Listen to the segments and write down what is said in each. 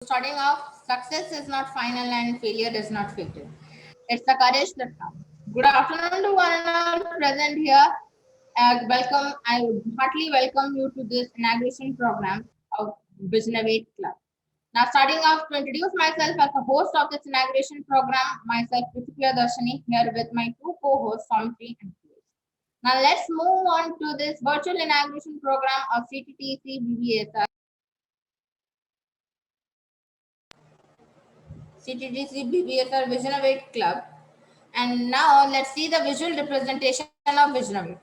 starting off, success is not final and failure is not fatal. It's the courage that counts. Good afternoon to one and all present here. I would heartily welcome you to this inauguration program of Visionavate Club. Now, starting off to introduce myself as the host of this inauguration program, myself, Prithviya Darshani, here with my two co-hosts, Somri and Piyush. Now, let's move on to this virtual inauguration program of CTTC BBSR Visionavate Club. And now, let's see the visual representation of Visionavate.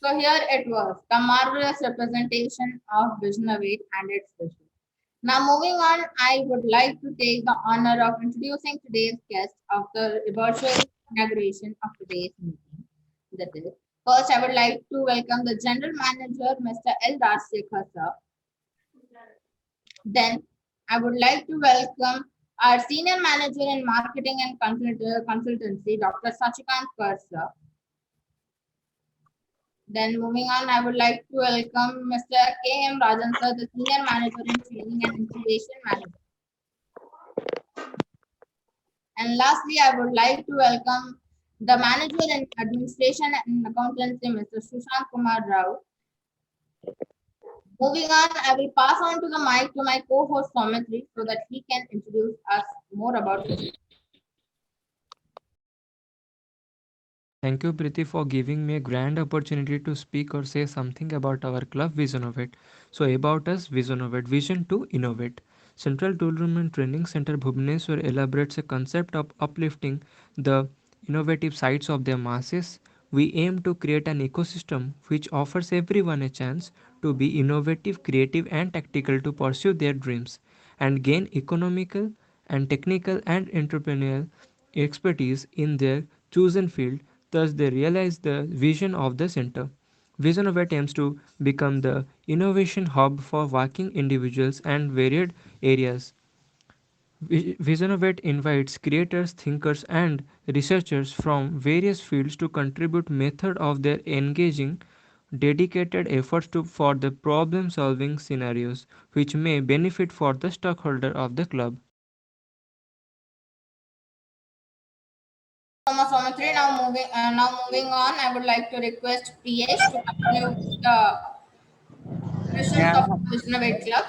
So here it was, the marvelous representation of Visionavate and its vision. Now moving on, I would like to take the honor of introducing today's guest of the virtual inauguration of today's meeting. That is, first I would like to welcome the General Manager, Mr. L. Rajsekhar sir. Then I would like to welcome our Senior Manager in Marketing and Consultancy, Dr. Sachikant Kar sir. Then moving on, I would like to welcome Mr. K.M. Rajan sir, the Senior Manager in Training and Integration Manager. And lastly, I would like to welcome the Manager in Administration and Accountancy, Mr. Sushant Kumar Rao. Moving on, I will pass on to the mic to my co-host Somitri so that he can introduce us more about it. Thank you, Priti, for giving me a grand opportunity to speak or say something about our club Visionovate. So, about us, Visionovate, Vision to Innovate. Central Toolroom and Training Center Bhubaneswar elaborates a concept of uplifting the innovative sides of their masses. We aim to create an ecosystem which offers everyone a chance to be innovative, creative, and tactical to pursue their dreams and gain economical and technical and entrepreneurial expertise in their chosen field. Thus, they realize the vision of the center. VisionOvet aims to become the innovation hub for working individuals and varied areas. VisionOvet invites creators, thinkers, and researchers from various fields to contribute method of their engaging dedicated efforts for the problem solving scenarios which may benefit for the stockholder of the club. So much, Somitri. Now moving on, I would like to request Priyesh to continue with the missions Yeah, of Visionavate Club.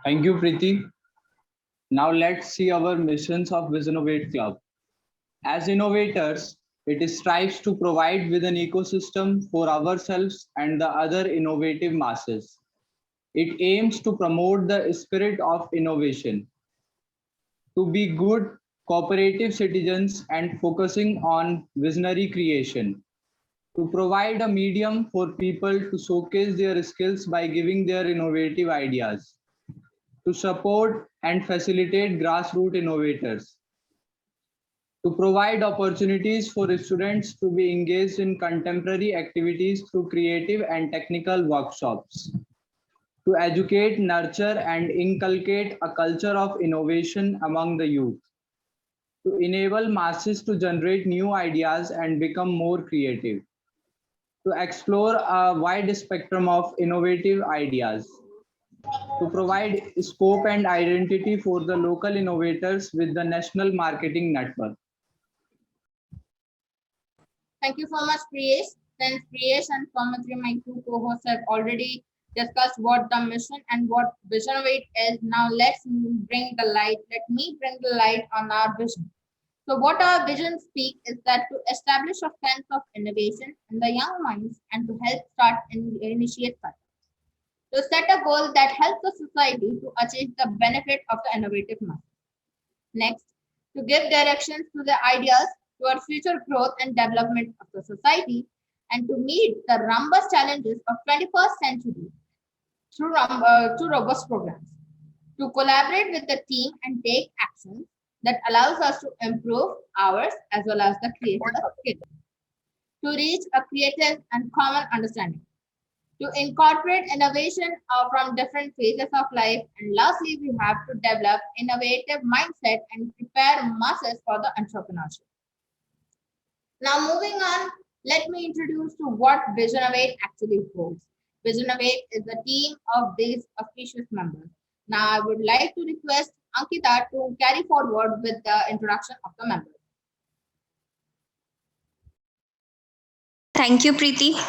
thank you, Preeti. Now let's see our missions of Visionovate Club. As innovators, it strives to provide with an ecosystem for ourselves and the other innovative masses. It aims to promote the spirit of innovation, to be good cooperative citizens and focusing on visionary creation, to provide a medium for people to showcase their skills by giving their innovative ideas, to support and facilitate grassroots innovators, to provide opportunities for students to be engaged in contemporary activities through creative and technical workshops, to educate, nurture, and inculcate a culture of innovation among the youth, to enable masses to generate new ideas and become more creative, to explore a wide spectrum of innovative ideas, to provide scope and identity for the local innovators with the national marketing network. Thank you so much, Priyesh. Since Priyesh and Saumitri, my two co-hosts, have already discussed what the mission and what Visionovate is, now let me bring the light on our vision. So what our vision speak is that to establish a sense of innovation in the young minds and to help start and initiate such. To set a goal that helps the society to achieve the benefit of the innovative mind. Next, to give directions to the ideas toward future growth and development of the society and to meet the robust challenges of 21st century through robust programs. To collaborate with the team and take action that allows us to improve ours as well as the creative skill. To reach a creative and common understanding to incorporate innovation from different phases of life. And lastly, we have to develop innovative mindset and prepare masses for the entrepreneurship. Now, moving on, let me introduce to what Visionovate actually holds. Visionovate is a team of these auspicious members. Now, I would like to request Ankita to carry forward with the introduction of the members. Thank you, Preeti.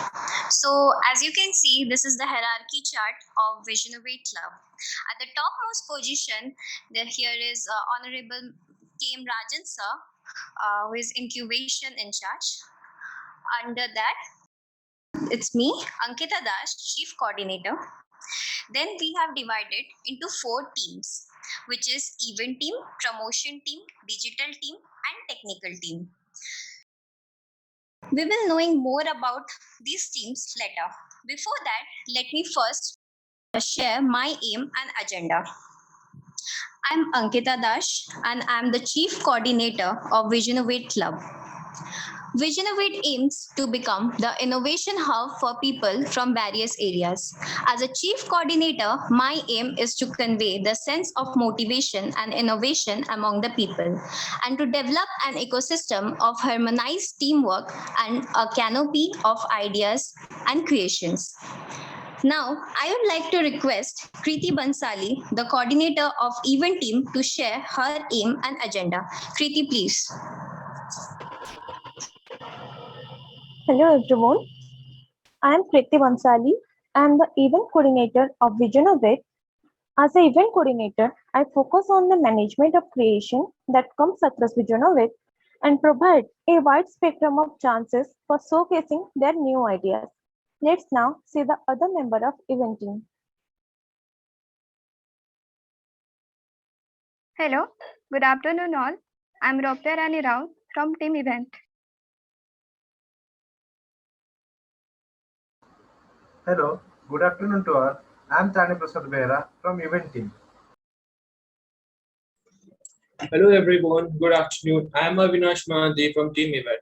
So, as you can see, this is the hierarchy chart of Visionovate Club. At the topmost position, here is Honorable K.M. Rajan sir, who is incubation in charge. Under that, it's me, Ankita Das, Chief Coordinator. Then we have divided into 4 teams, which is event team, promotion team, digital team, and technical team. We will knowing more about these teams later. Before that, let me first share my aim and agenda. I'm Ankita Dash and I'm the Chief Coordinator of Visionovate Club. Visionovate aims to become the innovation hub for people from various areas. As a chief coordinator, my aim is to convey the sense of motivation and innovation among the people and to develop an ecosystem of harmonized teamwork and a canopy of ideas and creations. Now, I would like to request Kriti Bansali, the coordinator of event team, to share her aim and agenda. Kriti, please. Hello everyone, I am Kriti Bansali. I am the event coordinator of Visionovate. As an event coordinator, I focus on the management of creation that comes across Visionovate and provide a wide spectrum of chances for showcasing their new ideas. Let's now see the other member of event team. Hello, good afternoon all. I'm Ropya Rani Rao from Team Event. Hello, good afternoon to all. I'm Tani Prasad Behra from Event Team. Hello everyone, good afternoon. I am Avinash Mahandi from Team Event.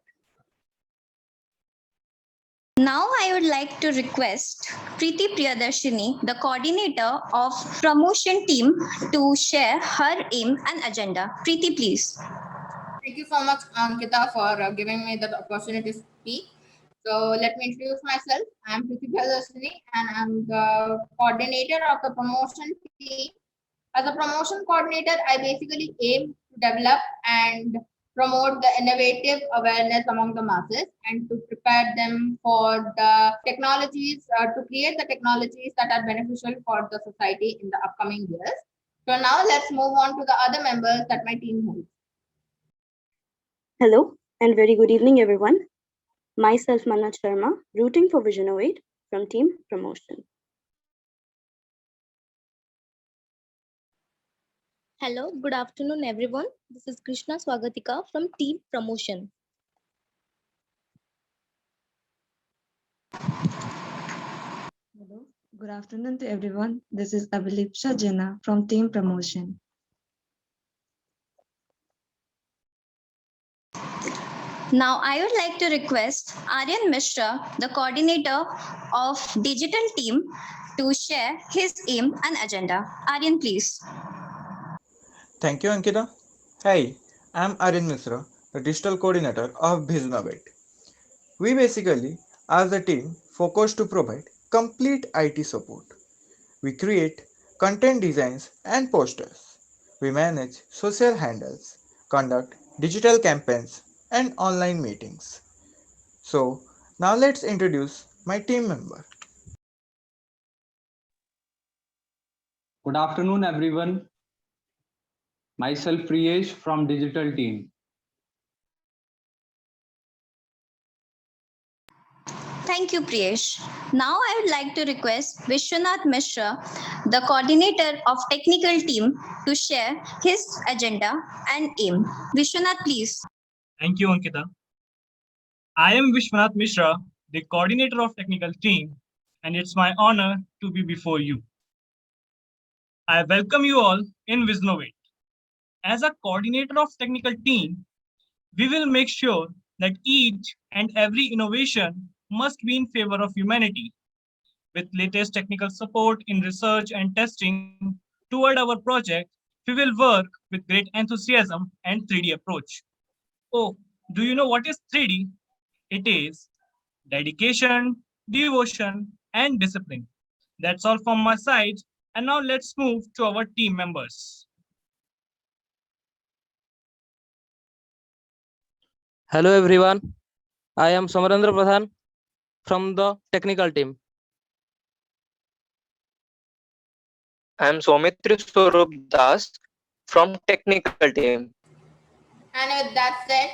Now I would like to request Preeti Priyadarshini, the coordinator of promotion team, to share her aim and agenda. Preeti, please. Thank you so much, Ankita, for giving me the opportunity to speak. So let me introduce myself. I'm Priti Priyadarshini and I'm the coordinator of the promotion team. As a promotion coordinator, I basically aim to develop and promote the innovative awareness among the masses and to prepare them for the technologies, to create the technologies that are beneficial for the society in the upcoming years. So now let's move on to the other members that my team holds. Hello and very good evening, everyone. Myself, Manoj Sharma, rooting for Visionovate from Team Promotion. Hello, good afternoon, everyone. This is Krishna Swagatika from Team Promotion. Hello, good afternoon to everyone. This is Abhilipsha Jena from Team Promotion. Now, I would like to request Aryan Mishra, the coordinator of digital team, to share his aim and agenda. Aryan, please. Thank you, Ankita. Hi, I'm Aryan Misra, the digital coordinator of Bhiznovate. We basically, as a team, focus to provide complete IT support. We create content designs and posters. We manage social handles, conduct digital campaigns, and online meetings. So, now let's introduce my team member. Good afternoon, everyone. Myself Priyesh from digital team. Thank you, Priyesh. Now I would like to request Vishwanath Mishra, the coordinator of technical team, to share his agenda and aim. Vishwanath, please. Thank you, Ankita. I am Vishwanath Mishra, the coordinator of technical team, and it's my honor to be before you. I welcome you all in Visnovate. As a coordinator of technical team, we will make sure that each and every innovation must be in favor of humanity. With latest technical support in research and testing toward our project, we will work with great enthusiasm and 3D approach. Oh, do you know what is 3D? It is dedication, devotion, and discipline. That's all from my side. And now let's move to our team members. Hello everyone, I am Samarendra Pradhan from the technical team. I am Somitri Swarup Das from technical team. And with that said,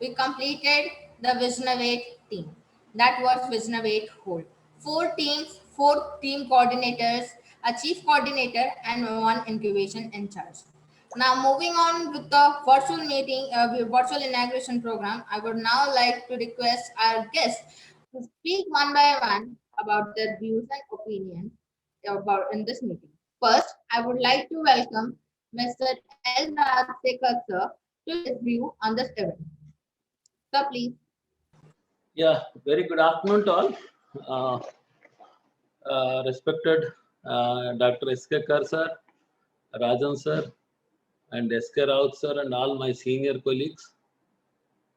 we completed the Visnovate team. That was Visnovate whole. 4 teams, 4 team coordinators, a chief coordinator, and 1 incubation in charge. Now, moving on with the virtual meeting, virtual inauguration program, I would now like to request our guests to speak one by one about their views and opinions about in this meeting. First, I would like to welcome Mr. L. Rajsekhar sir to his view on this event. Sir, please. Yeah, very good afternoon to all. Respected Dr. S.K. Kar sir, Rajan sir, and S.K. Raut sir, and all my senior colleagues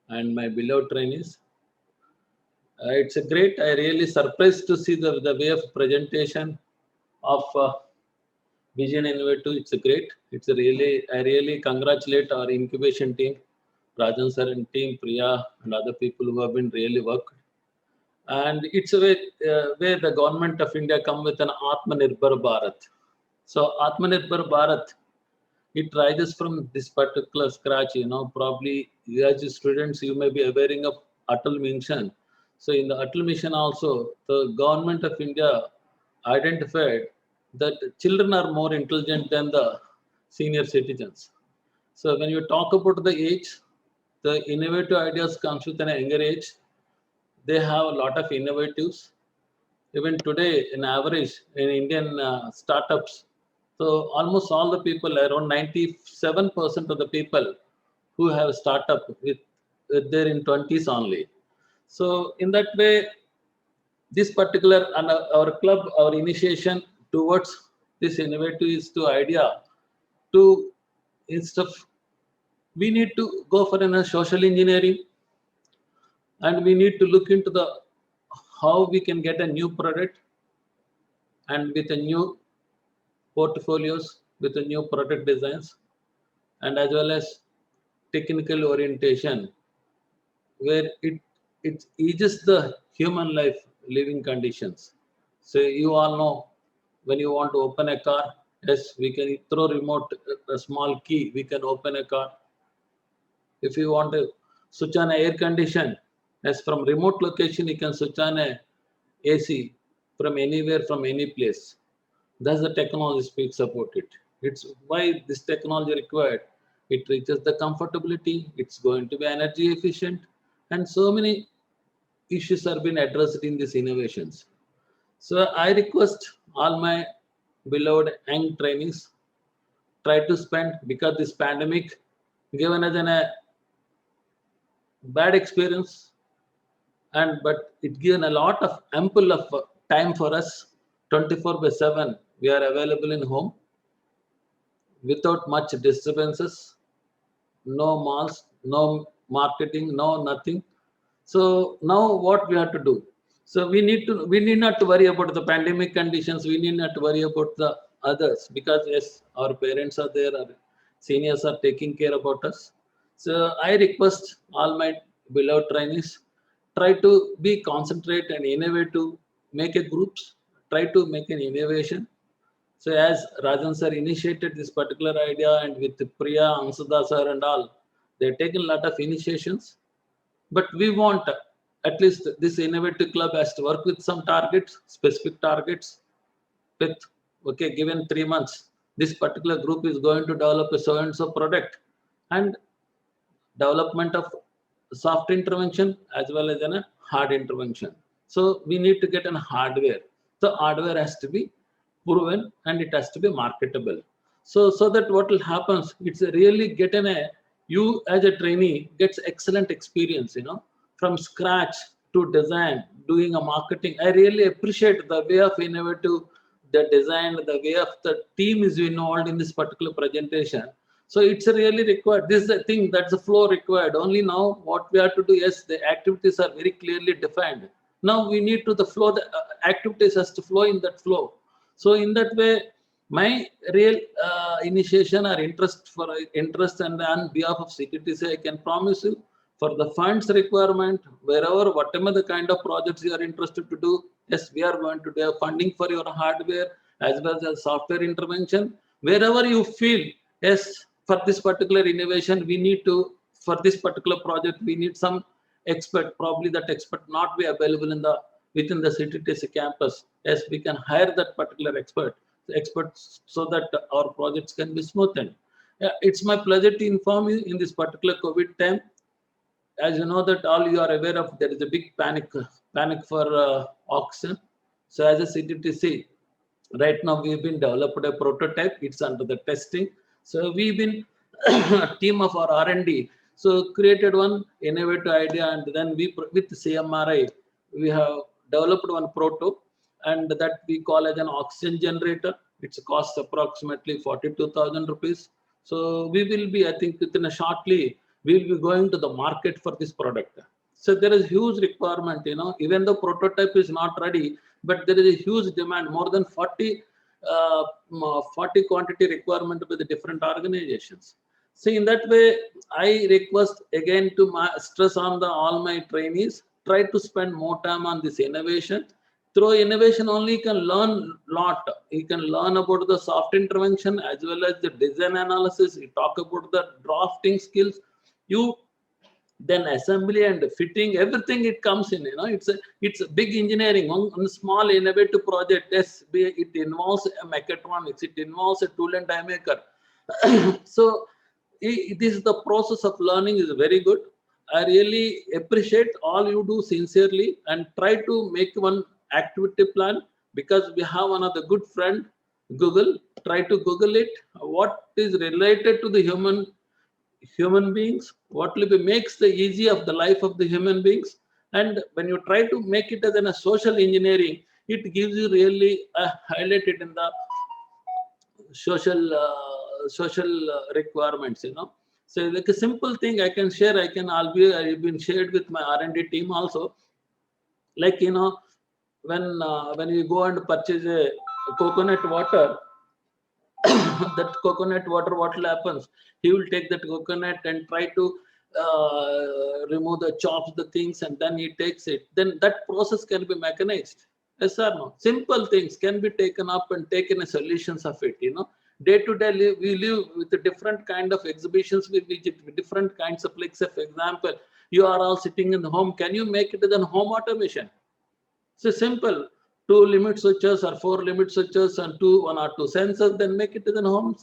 and my beloved trainees. It's a great, I really surprised to see the way of presentation of Vision Innovative. It's a great. It's a really, I really congratulate our incubation team, Rajan sir and team, Priya and other people who have been really worked. And it's a way where the government of India come with an Atmanirbhar Bharat. So Atmanirbhar Bharat, it rises from this particular scratch, probably as students, you may be aware of Atal Mission. So in the Atal Mission also, the government of India identified that children are more intelligent than the senior citizens. So when you talk about the age, the innovative ideas comes with an younger age. They have a lot of innovatives. Even today, in average, in Indian startups, so almost all the people, around 97% of the people who have startup with they're in 20s only. So in that way, this particular and our club, our initiation towards this innovative is to idea to instead of we need to go for a social engineering, and we need to look into the how we can get a new product and with a new portfolios with a new product designs, and as well as technical orientation where it eases the human life living conditions. So you all know when you want to open a car, yes, we can throw remote a small key, we can open a car. If you want to switch on air condition, as from remote location, you can switch on a AC from anywhere, from any place. Thus the technology speaks about it. It's why this technology required. It reaches the comfortability, it's going to be energy efficient, and so many issues are being addressed in these innovations. So I request all my beloved young trainees, try to spend, because this pandemic given us an bad experience, and but it given a lot of ample of time for us. 24/7 we are available in home without much disturbances, no malls, no marketing, no nothing. So now what we have to do? So we need not to worry about the pandemic conditions. We need not to worry about the others, because yes, our parents are there, our seniors are taking care about us. So I request all my beloved trainees, try to be concentrate and innovate to make a groups, try to make an innovation. So as Rajan sir initiated this particular idea, and with Priya, Ansada sir and all, they've taken a lot of initiations. But we want at least this innovative club has to work with some targets, specific targets. With okay, given 3 months, this particular group is going to develop a so and so product, and development of soft intervention as well as a hard intervention. So we need to get an hardware. The hardware has to be proven and it has to be marketable. So that what will happen, it's a really getting a, you as a trainee gets excellent experience, from scratch to design, doing a marketing. I really appreciate the way of innovative, the design, the way of the team is involved in this particular presentation. So it's really required. This is the thing, that's the flow required. Only now what we have to do, yes, the activities are very clearly defined. Now we need to the flow, the activities has to flow in that flow. So in that way, my real initiation or interest and on behalf of CTTC, I can promise you, for the funds requirement, wherever, whatever the kind of projects you are interested to do, yes, we are going to do funding for your hardware as well as software intervention. Wherever you feel, yes, for this particular innovation, we need to, for this particular project, we need some expert. Probably that expert not be available in the within the CTTC campus. Yes, we can hire that particular experts so that our projects can be smoothened. Yeah, it's my pleasure to inform you in this particular COVID time. As you know that all you are aware of, there is a big panic for oxygen. So as a CTTC, right now we've been developed a prototype. It's under the testing. So we've been a team of our R&D. So created one innovative idea, and then we with CMRI we have developed one proto, and that we call as an oxygen generator. It's cost approximately 42,000 rupees. So we will be, I think, within a shortly we will be going to the market for this product. So there is huge requirement, even the prototype is not ready, but there is a huge demand, more than 40 quantity requirement by the different organizations. So in that way, I request again to stress on all my trainees, try to spend more time on this innovation. Through innovation only you can learn lot. You can learn about the soft intervention as well as the design analysis. You talk about the drafting skills. You then assembly and fitting, everything it comes in. It's a big engineering. One small innovative project, yes, it involves a mechatronics, it involves a tool and die maker. So this is the process of learning is very good. I really appreciate all you do sincerely, and try to make one activity plan, because we have another good friend, Google. Try to Google it. What is related to the human beings, what will be makes the easy of the life of the human beings, and when you try to make it as a social engineering, it gives you really highlighted in the social requirements. So like a simple thing I can share, I've been shared with my R&D team also. Like when you go and purchase a coconut water, that coconut water, what will happen? He will take that coconut and try to remove the chops, the things, and then he takes it. Then that process can be mechanized. Yes or no? Simple things can be taken up and taken as solutions of it. Day to day, we live with a different kind of exhibitions. We visit with different kinds of, like, say, for example, you are all sitting in the home. Can you make it as a home automation? So simple. 2 limit switches or 4 limit switches and 1 or 2 sensors, then make it as a home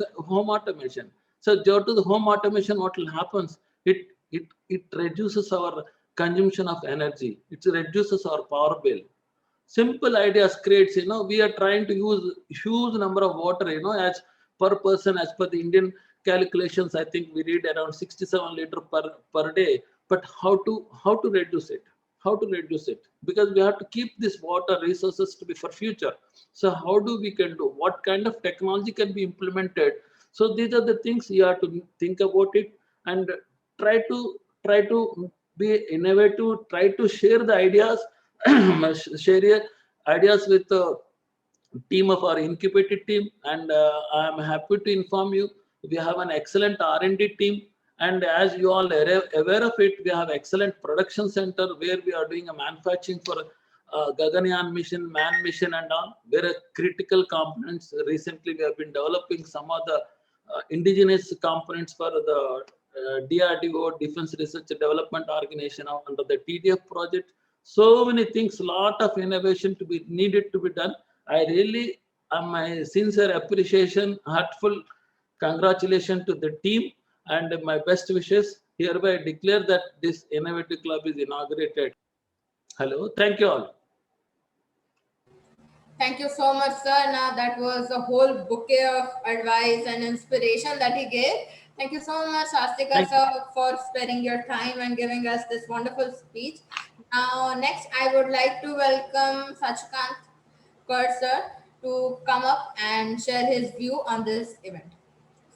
automation. So due to the home automation, what will happen? It reduces our consumption of energy. It reduces our power bill. Simple ideas creates. We are trying to use huge number of water. As per person, as per the Indian calculations, I think we read around 67 liters per day. but how to reduce it, because we have to keep this water resources to be for future. So how do we can do, what kind of technology can be implemented? So these are the things you have to think about it, and try to be innovative, try to share the ideas share your ideas with the team of our incubated team. And I'm happy to inform you we have an excellent R&D team, and as you all are aware of it, we have excellent production center where we are doing a manufacturing for Gaganyaan mission, man mission and all, where critical components. Recently we have been developing some of the indigenous components for the DRDO, Defense Research Development Organization, under the TDF project. So many things, lot of innovation to be needed to be done. I really, my sincere appreciation, heartful congratulations to the team, and my best wishes. Hereby declare that this innovative club is inaugurated. Hello, thank you all. Thank you so much, sir. Now that was a whole bouquet of advice and inspiration that he gave. Thank you so much, Astika Thank sir, for sparing your time and giving us this wonderful speech. Now, next, I would like to welcome Sachikant Kaur sir to come up and share his view on this event.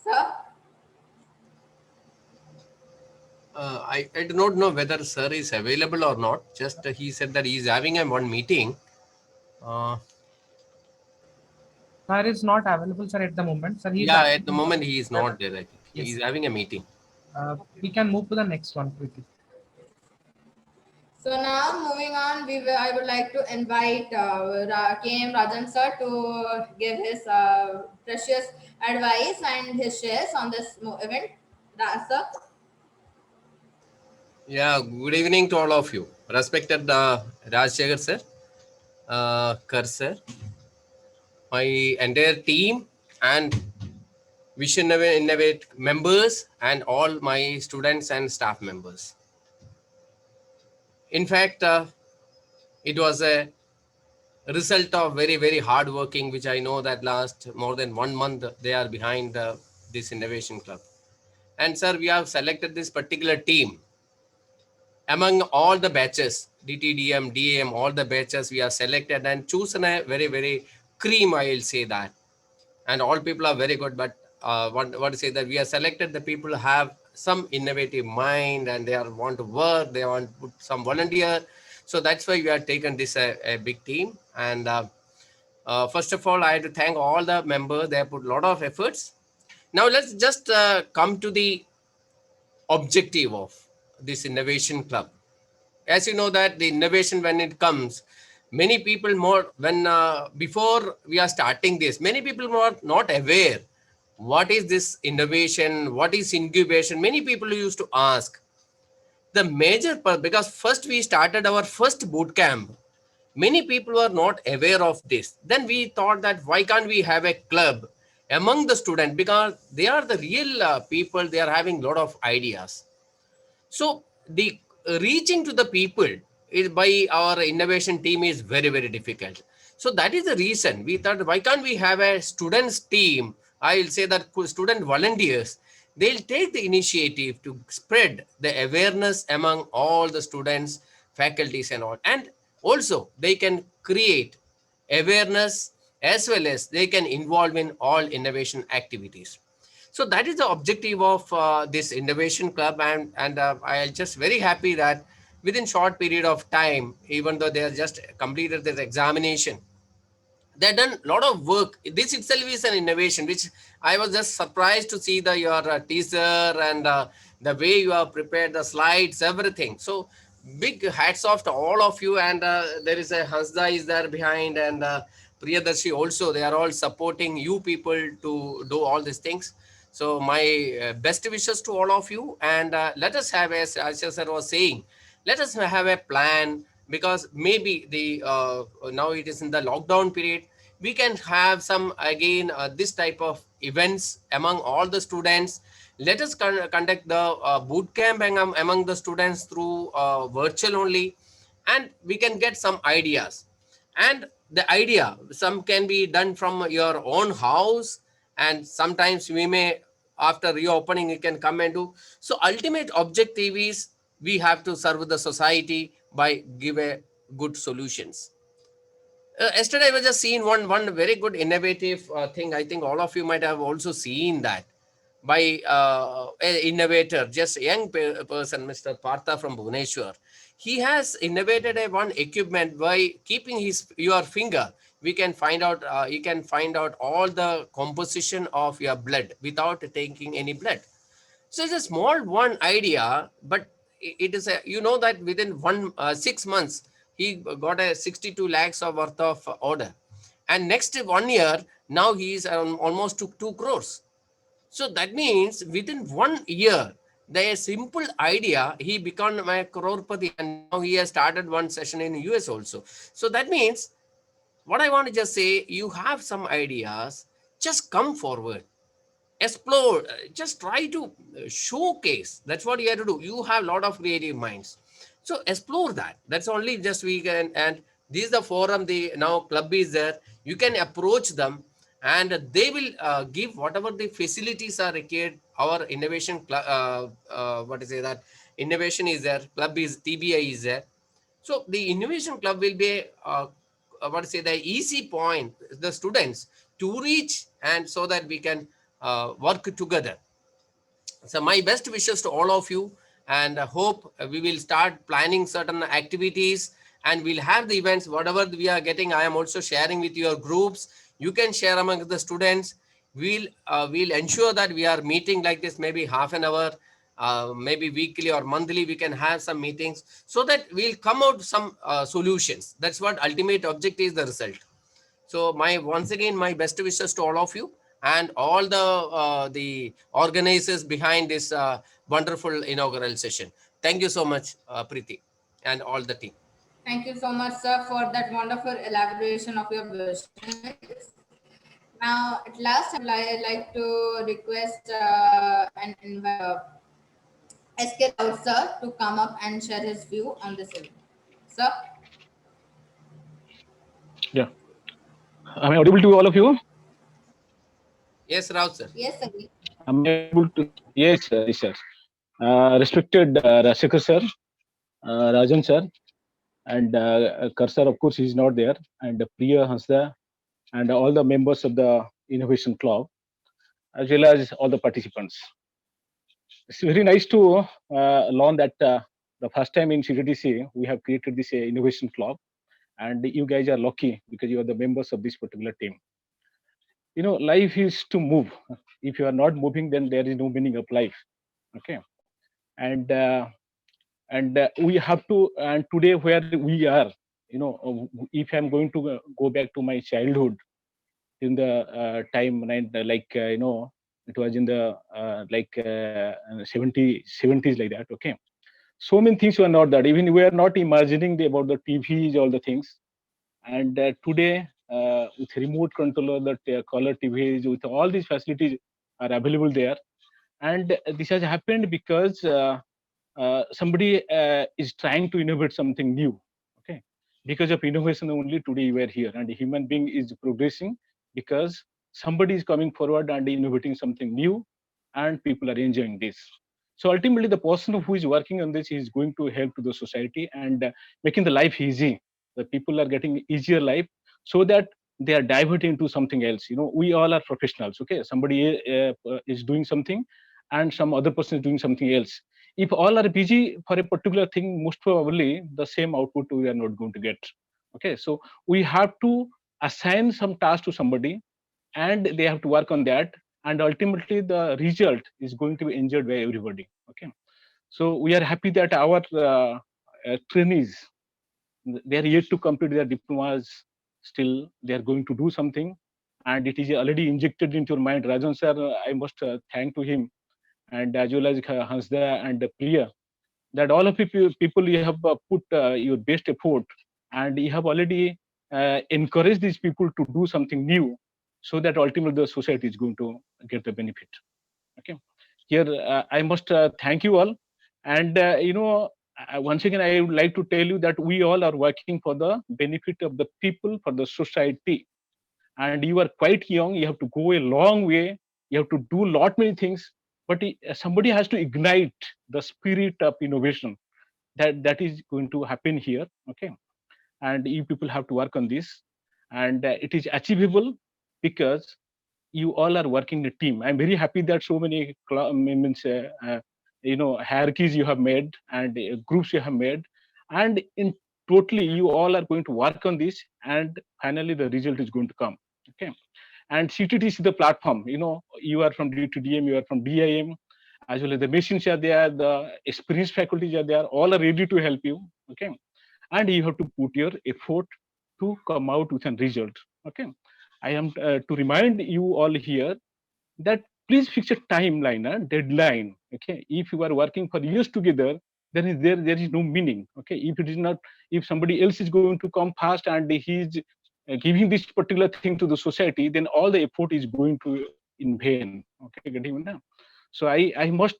Sir? I do not know whether sir is available or not. Just he said that he is having a one meeting. Sir is not available, sir, at the moment. Sir, he is Yeah, at the moment he is not there. I think Yes. he is having a meeting. We can move to the next one quickly. So now moving on, I would like to invite KM Rajan sir to give his precious advice and his shares on this event. Sir? Yeah, good evening to all of you. Respected Rajshekhar sir, Kar sir, my entire team and Vision Innovate members, and all my students and staff members. In fact, it was a result of very, very hard working, which I know that last more than 1 month they are behind this innovation club. And sir, we have selected this particular team among all the batches, DTDM, DAM, all the batches we have selected and chosen a very, very cream, I will say that. And all people are very good, but what to say that we have selected the people who have some innovative mind, and they want to work, they want to put some volunteer. So that's why we have taken this a big team. And first of all, I have to thank all the members. They have put a lot of efforts. Now let's just come to the objective of this innovation club. As you know that the innovation, when it comes, many people more, when before we are starting this, many people were not aware what is this innovation, what is incubation. Many people used to ask. The major part, because first we started our first boot camp, many people were not aware of this. Then we thought that why can't we have a club among the students, because they are the real people, they are having a lot of ideas. So the reaching to the people is by our innovation team is very, very difficult. So that is the reason we thought, why can't we have a students team? I will say that student volunteers, they'll take the initiative to spread the awareness among all the students, faculties and all. And also they can create awareness as well as they can involve in all innovation activities. So that is the objective of this innovation club, and I am just very happy that within short period of time, even though they have just completed their examination, they have done a lot of work. This itself is an innovation, which I was just surprised to see your teaser and the way you have prepared the slides, everything. So big hats off to all of you. And there is a Hasda is there behind, and Priyadarshi also. They are all supporting you people to do all these things. So my best wishes to all of you, and let us have, as Asha sir was saying, let us have a plan, because maybe the now it is in the lockdown period, we can have some again this type of events among all the students. Let us conduct the boot camp among the students through virtual only, and we can get some ideas. And the idea, some can be done from your own house, and sometimes we may, after reopening, you can come and do. So ultimate objective is we have to serve the society by give a good solutions. Yesterday I was just seeing one very good innovative thing. I think all of you might have also seen that by an innovator, just a young person, Mr. Partha from Bhubaneswar. He has innovated a one equipment by keeping your finger. We can find out. You can find out all the composition of your blood without taking any blood. So it's a small one idea, but it is a, you know that within 6 months he got a 62 lakhs of worth of order, and next 1 year now he is almost to 2 crores. So that means within 1 year, the simple idea he become a crorepati, and now he has started one session in US also. So that means what I want to just say, you have some ideas, just come forward, explore, just try to showcase. That's what you have to do. You have a lot of creative minds, so explore that. That's only just we can. And this is the forum, the now club is there, you can approach them, and they will give whatever the facilities are required. Our innovation what is it, that innovation is there, club is TBI is there. So the innovation club will be what to say, the easy point the students to reach, and so that we can work together. So my best wishes to all of you, and I hope we will start planning certain activities, and we'll have the events whatever we are getting. I am also sharing with your groups. You can share among the students. We'll ensure that we are meeting like this, maybe half an hour, maybe weekly or monthly. We can have some meetings so that we'll come out some solutions. That's what ultimate objective is, the result. So my once again my best wishes to all of you and all the organizers behind this wonderful inaugural session. Thank you so much, Preeti, and all the team. Thank you so much, sir, for that wonderful elaboration of your wishes. Now, at last, I'd like to request and invite SK Raut sir to come up and share his view on this event. Sir? Yeah. Am I audible to all of you? Yes, Raut sir. Yes, sir. Am I able to? Yes, sir. Respected Rashekar sir, Rajan sir, and Karsar, of course, is not there, and Priya Hansda, and all the members of the Innovation Club, as well as all the participants. It's very nice to learn that the first time in CTTC we have created this Innovation Club, and you guys are lucky because you are the members of this particular team. You know, life is to move. If you are not moving, then there is no meaning of life. Okay, and we have to. And today, where we are, you know, if I'm going to go back to my childhood, in the time you know, it was in the 70s like that. Okay, so many things were not that. Even we are not imagining about the TVs, all the things. And today, with remote control, the color TVs, with all these facilities are available there. And this has happened because somebody is trying to innovate something new. Okay, because of innovation only today we are here, and the human being is progressing because somebody is coming forward and innovating something new, and people are enjoying this. So ultimately, the person who is working on this is going to help to the society and making the life easy. The people are getting easier life so that they are diverting into something else. You know, we all are professionals. Okay, somebody is doing something, and some other person is doing something else. If all are busy for a particular thing, most probably the same output we are not going to get. Okay, so we have to assign some task to somebody, and they have to work on that, and ultimately the result is going to be enjoyed by everybody. Okay, so we are happy that our trainees, they are yet to complete their diplomas. Still, they are going to do something, and it is already injected into your mind. Rajan sir, I must thank to him, and as well as Hansda and Priya, that all of people you have put your best effort, and you have already encouraged these people to do something new, so that ultimately the society is going to get the benefit. Okay, here I must thank you all, and you know, once again I would like to tell you that we all are working for the benefit of the people, for the society, and you are quite young. You have to go a long way. You have to do lot many things, but somebody has to ignite the spirit of innovation. that is going to happen here. Okay, and you people have to work on this, and it is achievable because you all are working in a team. I'm very happy that so many means hierarchies you have made and groups you have made, and in totally you all are going to work on this, and finally the result is going to come. Okay, and CTTC the platform. You are from D2DM, you are from DIM, as well as the machines are there, the experienced faculties are there, all are ready to help you. Okay, and you have to put your effort to come out with a result. Okay, I am to remind you all here that please fix a timeline, a deadline. Okay, if you are working for years together, then there is no meaning. Okay, if it is not, if somebody else is going to come fast and he is giving this particular thing to the society, then all the effort is going to in vain. Okay, getting me now? So I must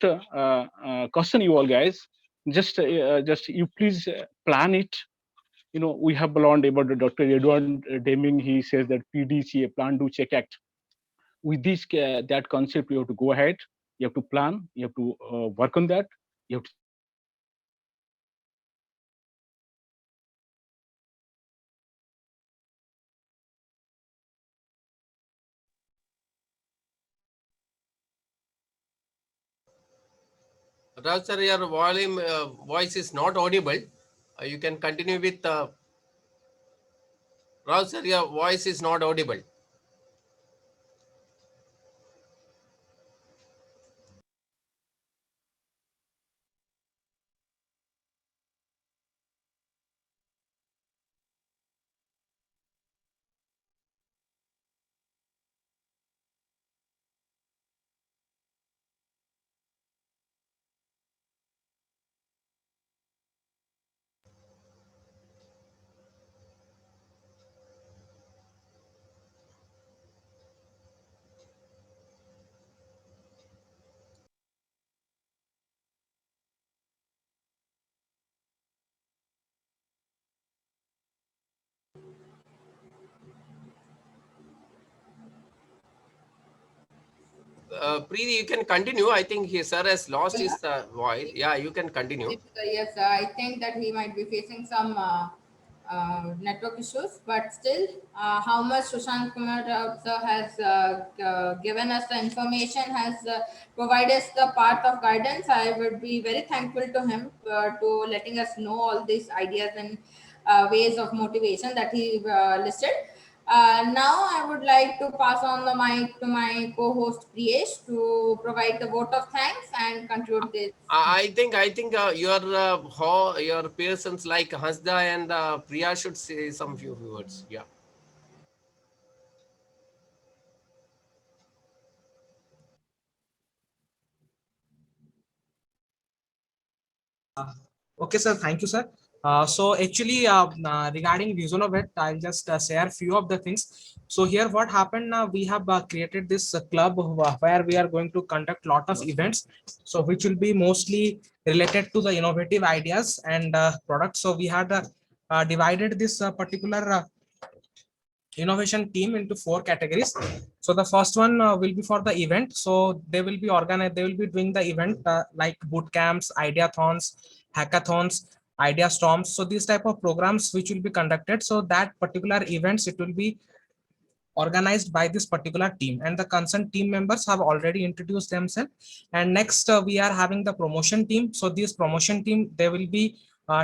caution you all guys. Just you please plan it. We have learned about the Dr. Edward Deming. He says that PDCA, plan, do, check, act. With this that concept, you have to go ahead. You have to plan. You have to work on that. You have to Raj sir, your volume voice is not audible. You can continue with Raj sir, your voice is not audible. Preeti, you can continue. I think he sir has lost his voice. Yeah, you can continue. Yes, I think that he might be facing some network issues, but still, how much Sushant Kumar Raut sir has given us the information, has provided us the path of guidance. I would be very thankful to him to letting us know all these ideas and ways of motivation that he listed. Now I would like to pass on the mic to my co-host Priyesh to provide the vote of thanks and conclude this. I think your persons like Hasda and Priya should say some few words. Yeah. Okay, sir. Thank you, sir. So actually, regarding Visionovet, I'll just share few of the things. So here, what happened? We have created this club where we are going to conduct lot of events. So which will be mostly related to the innovative ideas and products. So we had divided this particular innovation team into 4 categories. So the first one will be for the event. So they will be organized, they will be doing the event like boot camps, ideathons, hackathons, idea storms. So these type of programs which will be conducted. So that particular events, it will be organized by this particular team, and the concerned team members have already introduced themselves. And next we are having the promotion team. So this promotion team, they will be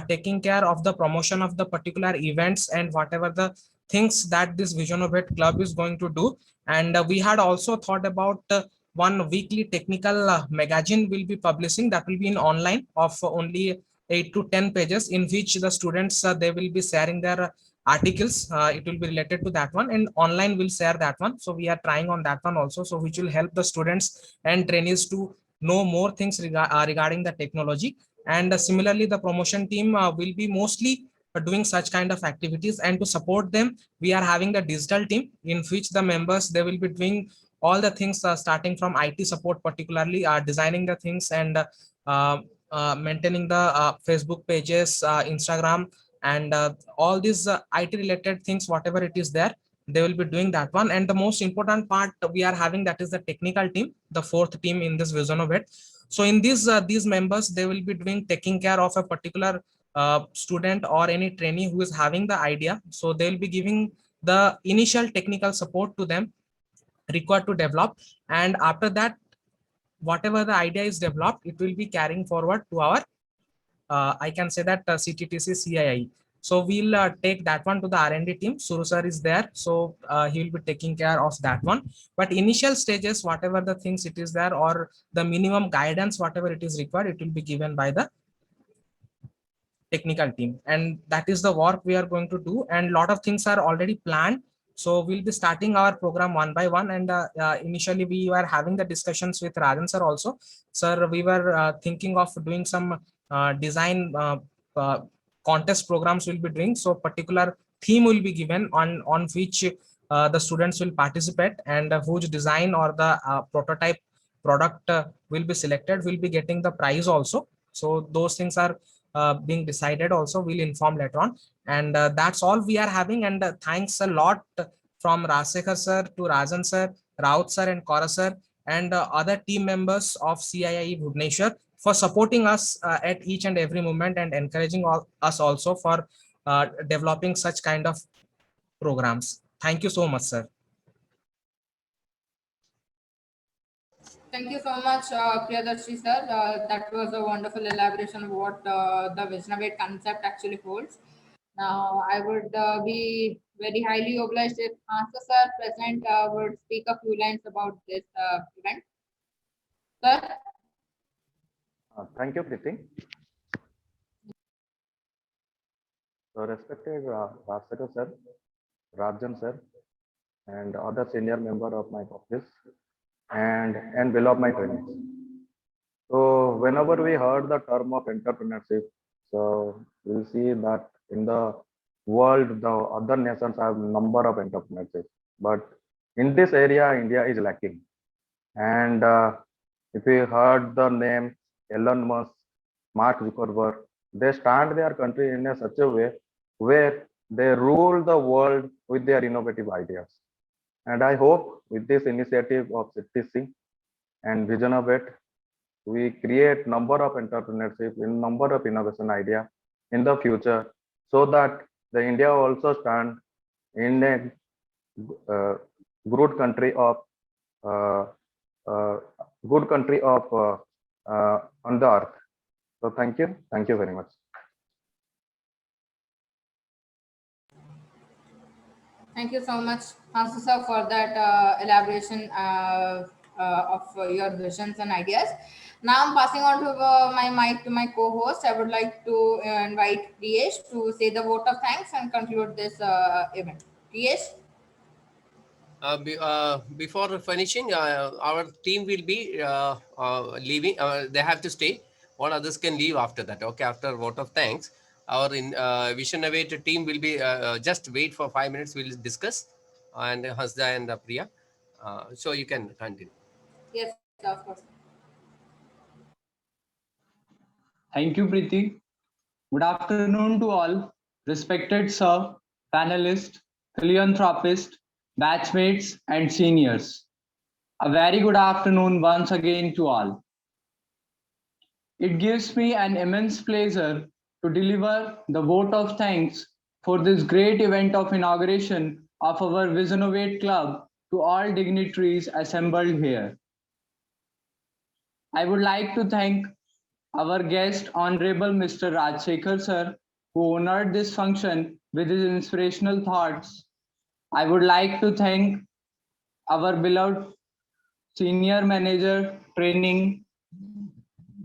taking care of the promotion of the particular events and whatever the things that this Visionovet club is going to do. And we had also thought about one weekly technical magazine will be publishing, that will be in online of only 8 to 10 pages, in which the students they will be sharing their articles. It will be related to that one, and online will share that one. So we are trying on that one also, so which will help the students and trainees to know more things regarding the technology. And similarly, the promotion team will be mostly doing such kind of activities. And to support them, we are having the digital team, in which the members, they will be doing all the things starting from IT support, particularly designing the things and maintaining the Facebook pages, Instagram, and all these IT related things, whatever it is there, they will be doing that one. And the most important part we are having, that is the technical team, the fourth team in this Visionovate. So in these members, they will be taking care of a particular student or any trainee who is having the idea. So they will be giving the initial technical support to them required to develop, and after that, whatever the idea is developed, it will be carrying forward to our I can say that CTTC CII. So we'll take that one to the R&D team. Suru sir is there, so he will be taking care of that one. But initial stages, whatever the things it is there, or the minimum guidance, whatever it is required, it will be given by the technical team, and that is the work we are going to do. And a lot of things are already planned. So we'll be starting our program one by one. And initially we were having the discussions with Rajan sir also. Sir, we were thinking of doing some design contest programs will be doing. So particular theme will be given on which the students will participate, and whose design or the prototype product will be selected, will be getting the prize also. So those things are being decided also. We'll inform later on. And that's all we are having. And thanks a lot from Rasekhar sir to Rajan sir, Raut sir and Kora sir, and other team members of CII Bhubaneswar for supporting us at each and every moment, and encouraging us also for developing such kind of programs. Thank you so much, sir. Thank you so much, Priyadarshi sir. That was a wonderful elaboration of what the Visionovate concept actually holds. Now, I would be very highly obliged if Master sir present would speak a few lines about this event. Sir? Thank you, Priti. So, respected Rasekhar sir, Rajan sir, and other senior member of my office, and below my trainees. So, whenever we heard the term of entrepreneurship, so we'll see that in the world, the other nations have number of entrepreneurship, but in this area, India is lacking. And if we heard the name Elon Musk, Mark Zuckerberg, they stand their country in such a way where they rule the world with their innovative ideas. And I hope with this initiative of CTC and Visionovate, we create number of entrepreneurship in number of innovation idea in the future, so that the India also stand in a good country of on the earth. So thank you very much. Thank you so much, Master sir, for that elaboration of your visions and ideas. Now I'm passing on to my mic to my co-host. I would like to invite Priyesh to say the vote of thanks and conclude this event. Priyesh? Before finishing, our team will be leaving. They have to stay. All others can leave after that. Okay, after vote of thanks, our Visionovate team will be just wait for 5 minutes. We'll discuss, and Hasda and Priya. So you can continue. Yes, of course. Thank you, Preeti. Good afternoon to all, respected sir, panelists, philanthropists, batchmates, and seniors. A very good afternoon once again to all. It gives me an immense pleasure to deliver the vote of thanks for this great event of inauguration of our Visionovate Club to all dignitaries assembled here. I would like to thank our guest, Honorable Mr. Rajsekhar sir, who honored this function with his inspirational thoughts. I would like to thank our beloved senior manager, training,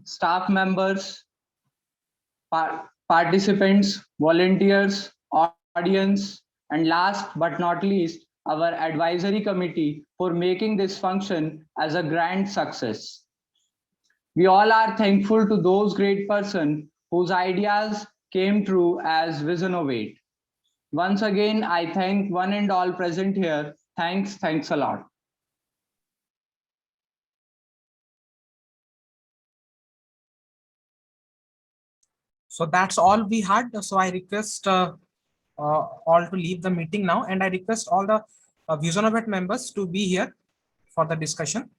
staff members, participants, volunteers, audience, and last but not least, our advisory committee for making this function as a grand success. We all are thankful to those great persons whose ideas came true as Visionovate. Once again, I thank one and all present here. Thanks a lot. So that's all we had. So I request all to leave the meeting now, and I request all the VisionOvet members to be here for the discussion.